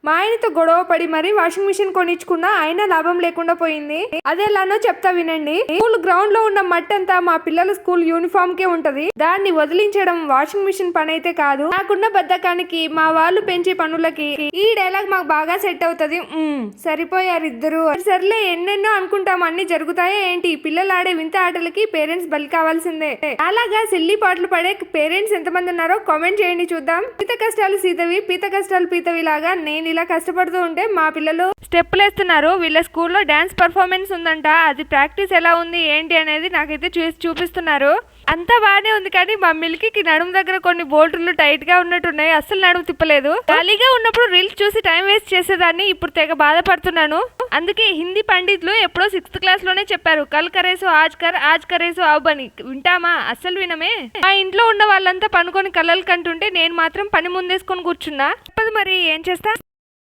మా ఆయనతో గొడవ పడి మరి వాషింగ్ మిషన్ కొనిచ్చుకున్నా అయినా లాభం లేకుండా పోయింది. అదెలానో చెప్తా వినండి. స్కూల్ గ్రౌండ్ లో ఉన్న మట్టి అంతా మా పిల్లల స్కూల్ యూనిఫామ్ కే ఉంటది. దాన్ని వదిలించడం వాషింగ్ మిషన్ పని అయితే కాదు. నాకున్న బద్ధకానికి మా వాళ్ళు పెంచే పనులకి ఈ డైలాగ్ మాకు బాగా సెట్ అవుతది. సరిపోయారు ఇద్దరు. సర్లే ఎన్నెన్నో అనుకుంటాం, అన్ని జరుగుతాయా ఏంటి? పిల్లలు ఆడే వింత ఆటలకి పేరెంట్స్ బలి కావాల్సిందే. అలాగా సిల్లీ పాటలు పడే పేరెంట్స్ ఎంతమంది ఉన్నారో కామెంట్ చేయండి చూద్దాం. పీత కష్టాలు సీతవి, పీత కష్టాలు పీతవి లాగా నేను ఇలా కష్టపడుతూ ఉంటే మా పిల్లలు స్టెప్పులు వేస్తున్నారు. వీళ్ళ స్కూల్లో డాన్స్ పర్ఫార్మెన్స్ ఉందంట. అది ప్రాక్టీస్ ఎలా ఉంది ఏంటి అనేది నాకైతే చూపిస్తున్నారు. అంతా బాగానే ఉంది కానీ మా మిల్కీకి నడుము దగ్గర కొన్ని బోల్టులు టైట్ గా ఉన్నట్టున్నాయి. అస్సలు నడుము తిప్పలేదు. ఖాళీగా ఉన్నప్పుడు రీల్స్ చూసి టైం వేస్ట్ చేసేదాన్ని. ఇప్పుడు తెగ బాధపడుతున్నాను. అందుకే హిందీ పండితులు ఎప్పుడో 6th క్లాస్ లోనే చెప్పారు, కల్ కరేసో ఆజ్ కరేసో అబ్ అని. వింటామా? అస్సలు వినమే. మా ఇంట్లో ఉన్న వాళ్ళంతా పనుకొని కలలు కంటుంటే నేను మాత్రం పని ముందేసుకొని కూర్చున్నా. తప్పదు మరి, ఏం చేస్తా.